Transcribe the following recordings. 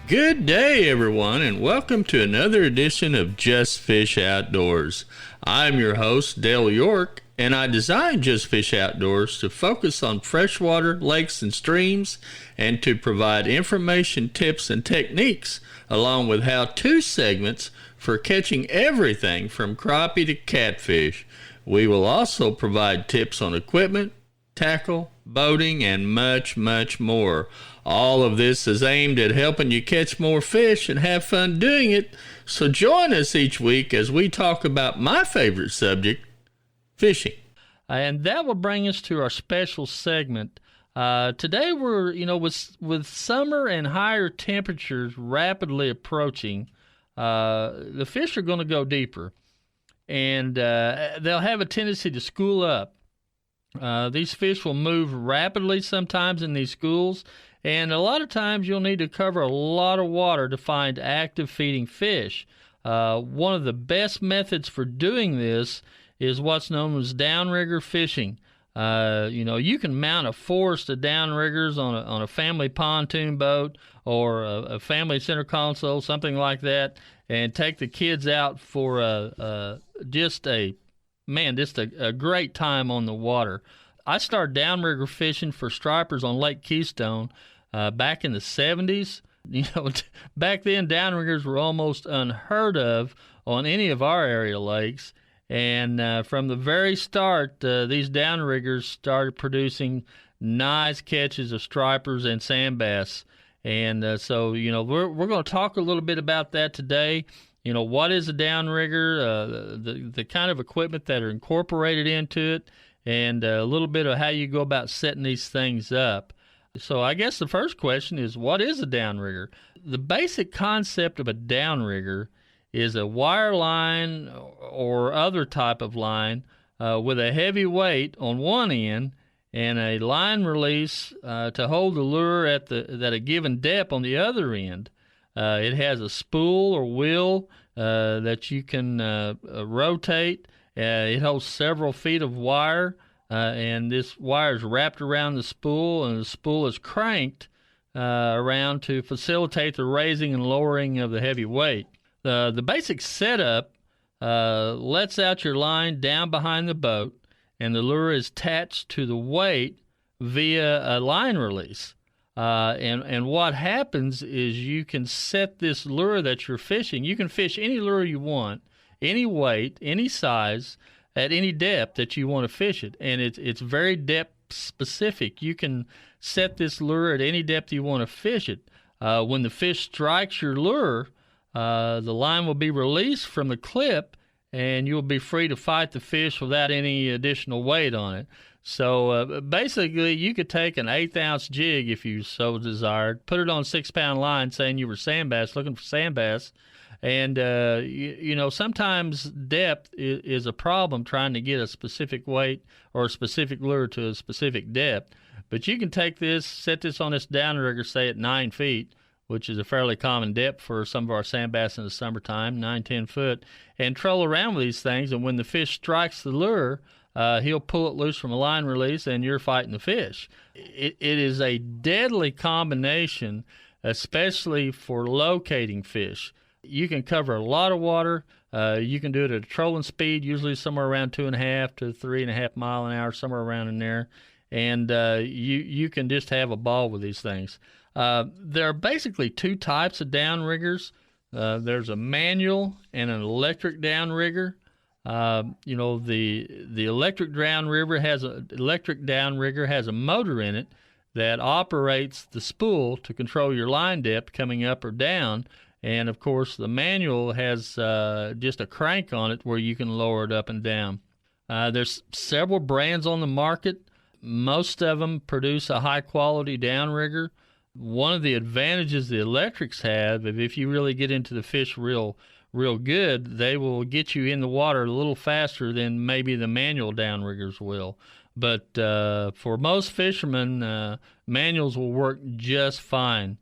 Good day, everyone, and welcome to another edition of Just Fish Outdoors. I'm your host, Dale York, and I designed Just Fish Outdoors to focus on freshwater lakes and streams and to provide information, tips, and techniques, along with how-to segments for catching everything from crappie to catfish. We will also provide tips on equipment, tackle, boating, and much, much more. All of this is aimed at helping you catch more fish and have fun doing it. So join us each week as we talk about my favorite subject, fishing. And that will bring us to our special segment. Today we're, with summer and higher temperatures rapidly approaching, the fish are going to go deeper. And they'll have a tendency to school up. These fish will move rapidly sometimes in these schools, and a lot of times you'll need to cover a lot of water to find active feeding fish. One of the best methods for doing this is what's known as downrigger fishing. You can mount a forest of downriggers on a family pontoon boat or a family center console, something like that, and take the kids out for just a great time on the water. I started downrigger fishing for stripers on Lake Keystone back in the 70s. Back then downriggers were almost unheard of on any of our area lakes. And from the very start, these downriggers started producing nice catches of stripers and sand bass. And so we're going to talk a little bit about that today. What is a downrigger, the kind of equipment that are incorporated into it, and a little bit of how you go about setting these things up. So I guess the first question is, what is a downrigger? The basic concept of a downrigger is a wire line or other type of line with a heavy weight on one end and a line release to hold the lure at a given depth on the other end. It has a spool or wheel that you can rotate. It holds several feet of wire, and this wire is wrapped around the spool, and the spool is cranked around to facilitate the raising and lowering of the heavy weight. The basic setup lets out your line down behind the boat, and the lure is attached to the weight via a line release. And what happens is you can set this lure that you're fishing. You can fish any lure you want, any weight, any size, at any depth that you want to fish it. And it's very depth specific. You can set this lure at any depth you want to fish it. When the fish strikes your lure, the line will be released from the clip, and you'll be free to fight the fish without any additional weight on it. So basically, you could take an 1/8-ounce jig if you so desired, put it on a 6-pound line, saying you were looking for sand bass, and sometimes depth is a problem trying to get a specific weight or a specific lure to a specific depth. But you can take this, set this on this downrigger, say at 9 feet, which is a fairly common depth for some of our sand bass in the summertime, 9-10 foot, and troll around with these things. And when the fish strikes the lure, he'll pull it loose from a line release, and you're fighting the fish. It is a deadly combination, especially for locating fish. You can cover a lot of water. You can do it at a trolling speed, usually somewhere around 2.5 to 3.5 mile an hour, somewhere around in there. And you can just have a ball with these things. There are basically two types of downriggers. There's a manual and an electric downrigger. The electric downrigger has a motor in it that operates the spool to control your line depth coming up or down. And, of course, the manual has just a crank on it where you can lower it up and down. There's several brands on the market. Most of them produce a high-quality downrigger. One of the advantages the electrics have, if you really get into the fish real good, they will get you in the water a little faster than maybe the manual downriggers will. But for most fishermen, manuals will work just fine.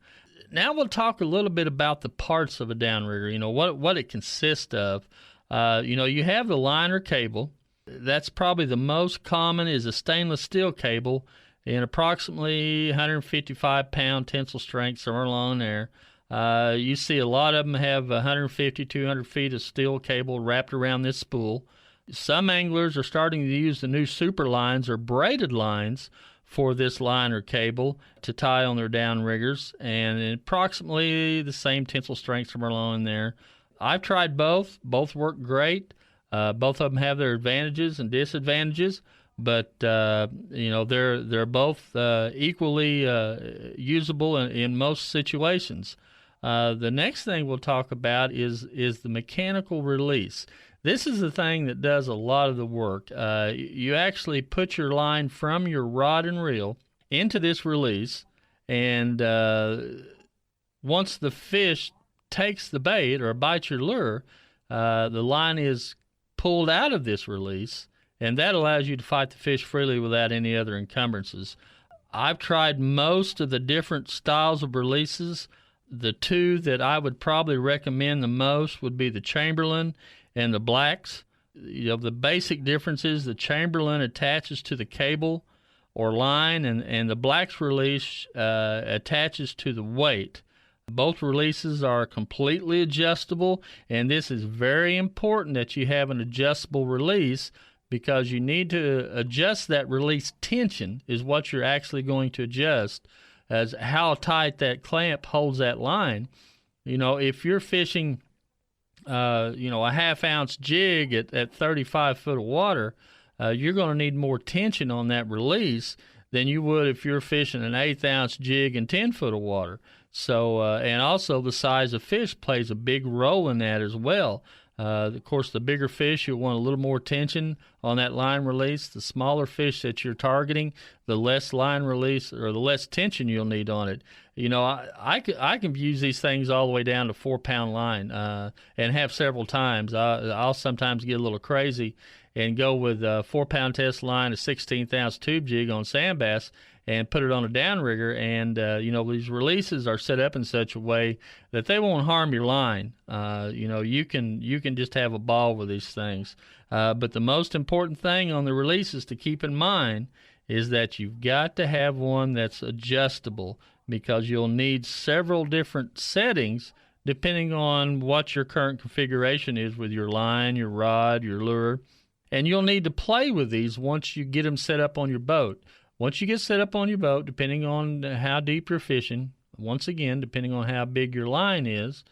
Now we'll talk a little bit about the parts of a downrigger, what it consists of. You have the line or cable. That's probably the most common is a stainless steel cable in approximately 155-pound tensile strength, somewhere along there. You see a lot of them have 150, 200 feet of steel cable wrapped around this spool. Some anglers are starting to use the new super lines or braided lines for this line or cable to tie on their downriggers, and approximately the same tensile strengths are along there. I've tried both. Both work great. Both of them have their advantages and disadvantages, but they're both equally usable in most situations. The next thing we'll talk about is the mechanical release. This is the thing that does a lot of the work. You actually put your line from your rod and reel into this release, and once the fish takes the bait or bites your lure, the line is pulled out of this release, and that allows you to fight the fish freely without any other encumbrances. I've tried most of the different styles of releases. The two that I would probably recommend the most would be the Chamberlain and the Blacks. The basic difference is the Chamberlain attaches to the cable or line, and the Blacks release attaches to the weight. Both releases are completely adjustable, and this is very important that you have an adjustable release, because you need to adjust that release tension is what you're actually going to adjust, as how tight that clamp holds that line. If you're fishing a half-ounce jig at 35 foot of water, you're going to need more tension on that release than you would if you're fishing an 1/8-ounce jig in 10 foot of water. So, and also the size of fish plays a big role in that as well. Of course, the bigger fish, you'll want a little more tension on that line release. The smaller fish that you're targeting, the less line release or the less tension you'll need on it. I can use these things all the way down to 4-pound line and have several times. I'll sometimes get a little crazy and go with a 4-pound test line, a 16th-ounce tube jig on sand bass, and put it on a downrigger. And, these releases are set up in such a way that they won't harm your line. You can just have a ball with these things. But the most important thing on the releases to keep in mind is that you've got to have one that's adjustable, because you'll need several different settings depending on what your current configuration is with your line, your rod, your lure. And you'll need to play with these once you get them set up on your boat. Once you get set up on your boat, depending on how deep you're fishing, once again, depending on how big your line is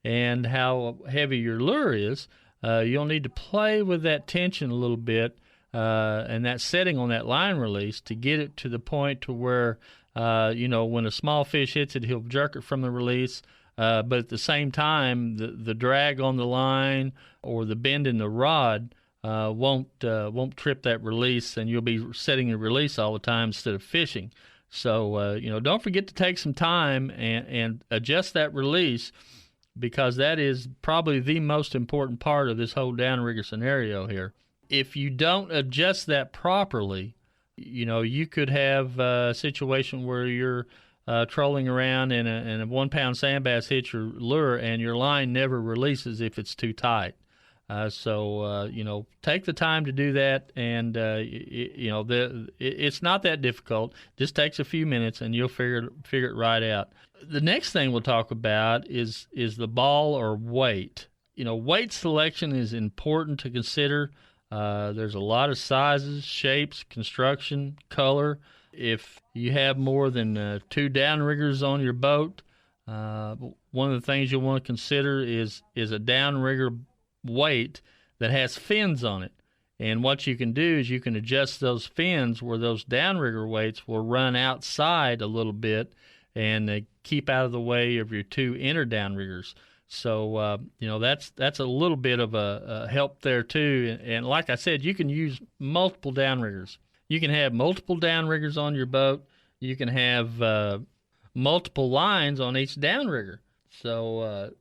and how heavy your lure is, you'll need to play with that tension a little bit and that setting on that line release to get it to the point to where, when a small fish hits it, he'll jerk it from the release. But at the same time, the drag on the line or the bend in the rod won't trip that release, and you'll be setting the release all the time instead of fishing. So, don't forget to take some time and adjust that release, because that is probably the most important part of this whole downrigger scenario here. If you don't adjust that properly, you could have a situation where you're trolling around and a 1-pound sand bass hits your lure and your line never releases if it's too tight. So take the time to do that, and it's not that difficult. Just takes a few minutes, and you'll figure it right out. The next thing we'll talk about is the ball or weight. Weight selection is important to consider. There's a lot of sizes, shapes, construction, color. If you have more than 2 downriggers on your boat, one of the things you'll want to consider is a downrigger weight that has fins on it. And what you can do is you can adjust those fins where those downrigger weights will run outside a little bit and keep out of the way of your 2 inner downriggers. So, that's a little bit of a help there too. And like I said, you can use multiple downriggers. You can have multiple downriggers on your boat. You can have multiple lines on each downrigger. So,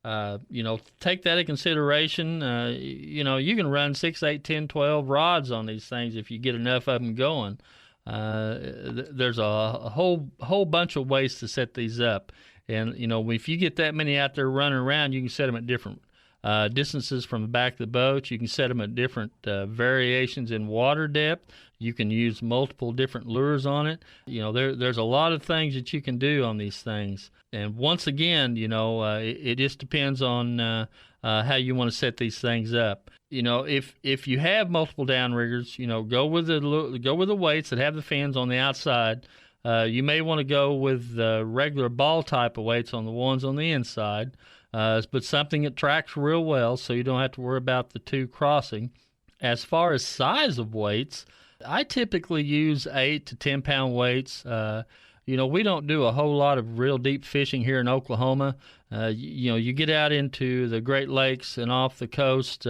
take that into consideration. You can run 6, 8, 10, 12 rods on these things if you get enough of them going. There's a whole bunch of ways to set these up. And, if you get that many out there running around, you can set them at different distances from the back of the boat. You can set them at different variations in water depth. You can use multiple different lures on it. There's a lot of things that you can do on these things. And once again, it just depends on how you want to set these things up. If you have multiple downriggers, go with the weights that have the fins on the outside. You may want to go with the regular ball type of weights on the ones on the inside, but something that tracks real well so you don't have to worry about the two crossing. As far as size of weights, I typically use 8 to 10 pound weights. We don't do a whole lot of real deep fishing here in Oklahoma. You get out into the Great Lakes and off the coast,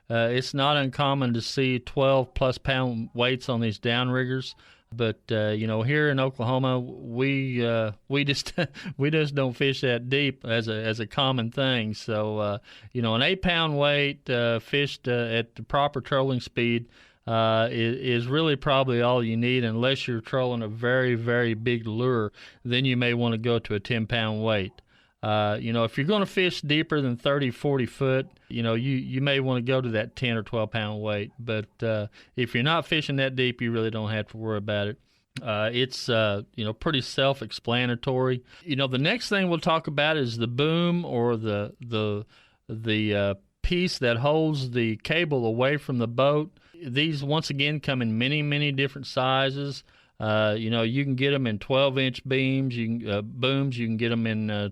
it's not uncommon to see 12 plus pound weights on these downriggers. But here in Oklahoma, we just we just don't fish that deep as a common thing. So an 8-pound weight fished at the proper trolling speed is really probably all you need, unless you're trolling a very, very big lure. Then you may want to go to a 10-pound weight. If you're going to fish deeper than 30, 40 foot, you may want to go to that 10 or 12 pound weight. But if you're not fishing that deep, you really don't have to worry about it. It's pretty self-explanatory. The next thing we'll talk about is the boom, or the piece that holds the cable away from the boat. These, once again, come in many, many different sizes. You can get them in 12-inch beams, booms. You can get them in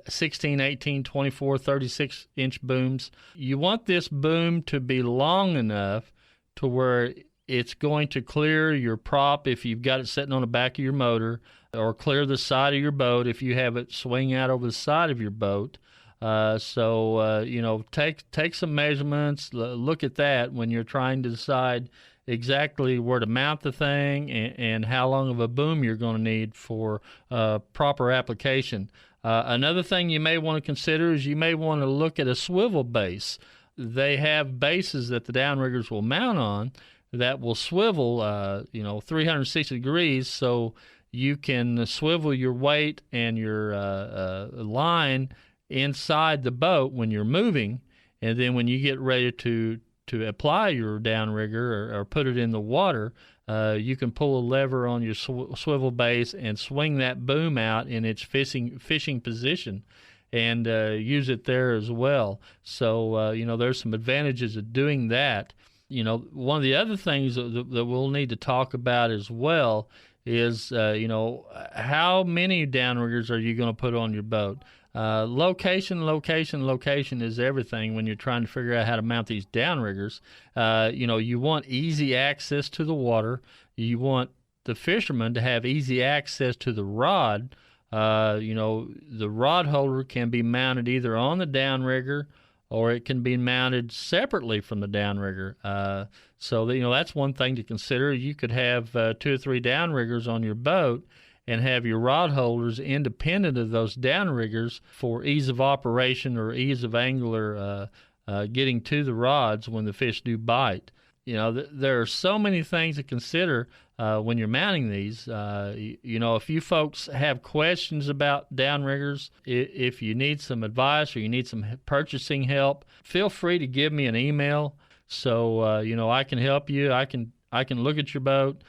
16, 18, 24, 36-inch booms. You want this boom to be long enough to where it's going to clear your prop if you've got it sitting on the back of your motor, or clear the side of your boat if you have it swing out over the side of your boat. Take some measurements, look at that when you're trying to decide exactly where to mount the thing and how long of a boom you're going to need for proper application. Another thing you may want to consider is you may want to look at a swivel base. They have bases that the downriggers will mount on that will swivel 360 degrees, so you can swivel your weight and your line inside the boat when you're moving, and then when you get ready to apply your downrigger or put it in the water, you can pull a lever on your swivel base and swing that boom out in its fishing position and use it there as well. So, there's some advantages of doing that. One of the other things that we'll need to talk about as well is, how many downriggers are you going to put on your boat? Location is everything when you're trying to figure out how to mount these downriggers. You want easy access to the water. You want the fisherman to have easy access to the rod. The rod holder can be mounted either on the downrigger or it can be mounted separately from the downrigger. So that's one thing to consider. You could have 2 or 3 downriggers on your boat and have your rod holders independent of those downriggers for ease of operation or ease of angler getting to the rods when the fish do bite. There are so many things to consider when you're mounting these. If you folks have questions about downriggers, if you need some advice or you need some purchasing help, feel free to give me an email so I can help you. I can look at your boat,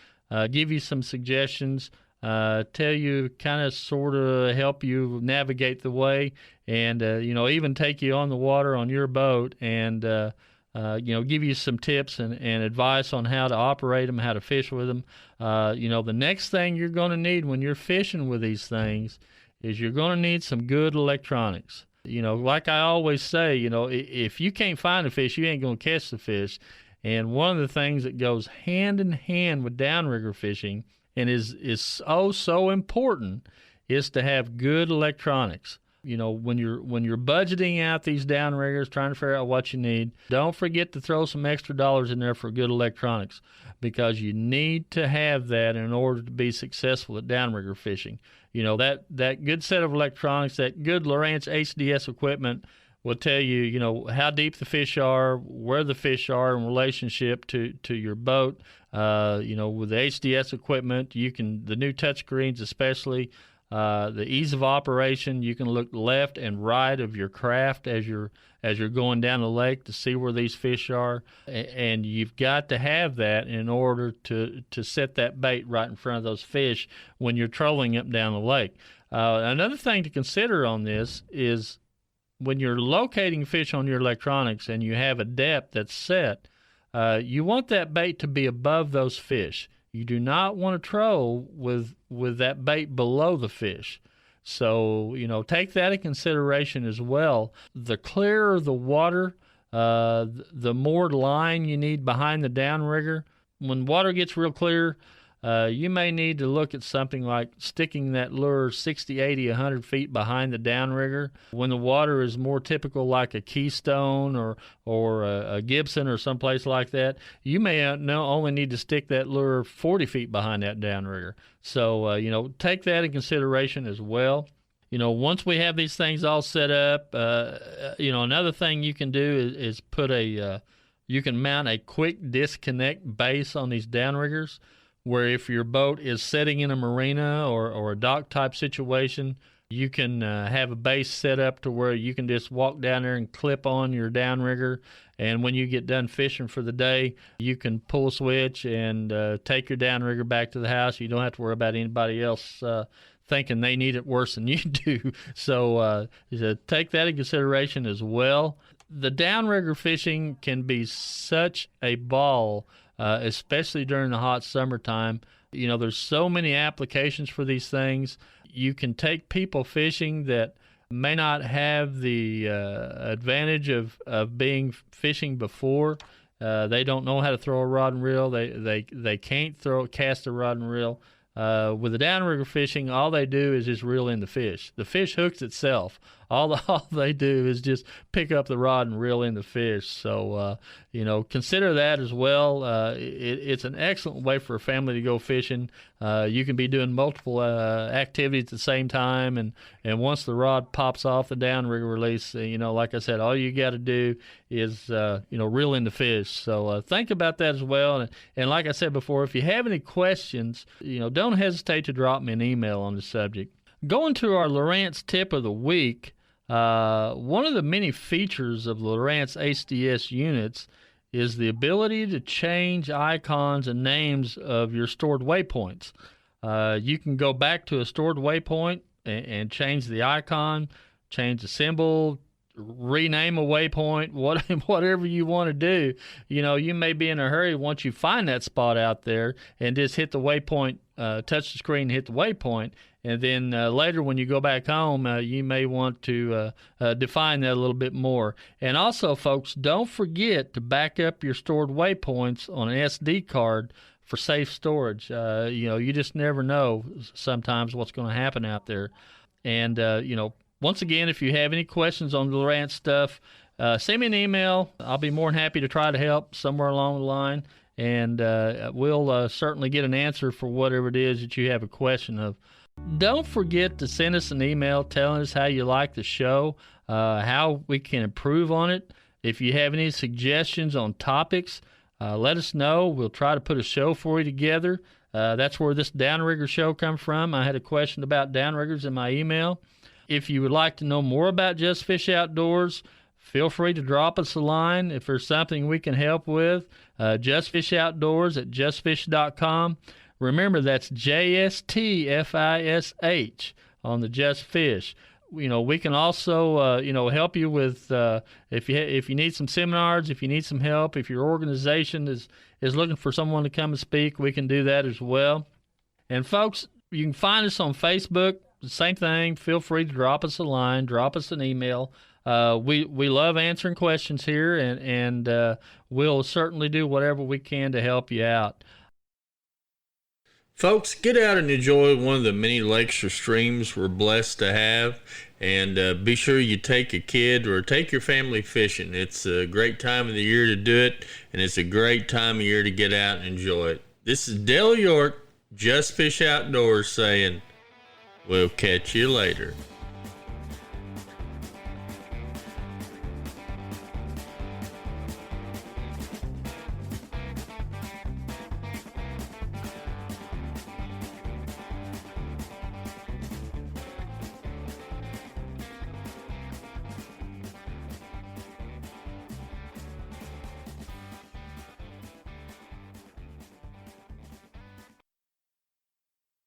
give you some suggestions, tell you, kind of sort of help you navigate the way, and even take you on the water on your boat and give you some tips and advice on how to operate them, how to fish with them. The next thing you're going to need when you're fishing with these things is you're going to need some good electronics. Like I always say, if you can't find a fish, you ain't going to catch the fish. And one of the things that goes hand in hand with downrigger fishing and is so important is to have good electronics. When you're budgeting out these downriggers, trying to figure out what you need, don't forget to throw some extra dollars in there for good electronics, because you need to have that in order to be successful at downrigger fishing. That good set of electronics, that good Lowrance HDS equipment will tell you, how deep the fish are, where the fish are in relationship to your boat. With the HDS equipment, the new touchscreens especially, The ease of operation, you can look left and right of your craft as you're going down the lake to see where these fish are, and you've got to have that in order to set that bait right in front of those fish when you're trolling up down the lake. Another thing to consider on this is when you're locating fish on your electronics and you have a depth that's set, you want that bait to be above those fish. You do not want to troll with that bait below the fish. So, take that in consideration as well. The clearer the water, the more line you need behind the downrigger. When water gets real clear, you may need to look at something like sticking that lure 60, 80, 100 feet behind the downrigger. When the water is more typical like a Keystone or a Gibson or someplace like that, you may only need to stick that lure 40 feet behind that downrigger. So, take that in consideration as well. Once we have these things all set up, another thing you can do is you can mount a quick disconnect base on these downriggers, where if your boat is setting in a marina or a dock type situation, you can have a base set up to where you can just walk down there and clip on your downrigger. And when you get done fishing for the day, you can pull a switch and take your downrigger back to the house. You don't have to worry about anybody else thinking they need it worse than you do. So take that in consideration as well. The downrigger fishing can be such a ball, especially during the hot summertime. There's so many applications for these things. You can take people fishing that may not have the advantage of being fishing before. They don't know how to throw a rod and reel. They can't cast a rod and reel. With the downrigger fishing, all they do is just reel in the fish. The fish hooks itself. All they do is just pick up the rod and reel in the fish. So, consider that as well. It's an excellent way for a family to go fishing. You can be doing multiple activities at the same time, and once the rod pops off the downrigger release, like I said, all you got to do is, reel in the fish. So think about that as well. And like I said before, if you have any questions, don't hesitate to drop me an email on the subject. Going to our Lowrance tip of the week, one of the many features of Lowrance HDS units is the ability to change icons and names of your stored waypoints. You can go back to a stored waypoint and change the icon, change the symbol, rename a waypoint, whatever you want to do. You may be in a hurry once you find that spot out there and just hit the waypoint, touch the screen and hit the waypoint. And then later when you go back home, you may want to define that a little bit more. And also, folks, don't forget to back up your stored waypoints on an SD card for safe storage. You just never know sometimes what's going to happen out there. And, once again, if you have any questions on the Lowrance stuff, send me an email. I'll be more than happy to try to help somewhere along the line. And we'll certainly get an answer for whatever it is that you have a question of. Don't forget to send us an email telling us how you like the show, how we can improve on it. If you have any suggestions on topics, let us know. We'll try to put a show for you together. That's where this downrigger show comes from. I had a question about downriggers in my email. If you would like to know more about Just Fish Outdoors, feel free to drop us a line. If there's something we can help with, Just Fish Outdoors at justfish.com. Remember, that's JSTFISH on the Just Fish. We can also, help you with if you need some seminars, if you need some help, if your organization is looking for someone to come and speak, we can do that as well. And folks, you can find us on Facebook. Same thing. Feel free to drop us a line, drop us an email. We love answering questions here, and we'll certainly do whatever we can to help you out. Folks, get out and enjoy one of the many lakes or streams we're blessed to have, and be sure you take a kid or take your family fishing. It's a great time of the year to do it, and it's a great time of year to get out and enjoy it. This is Dale York, Just Fish Outdoors, saying, we'll catch you later.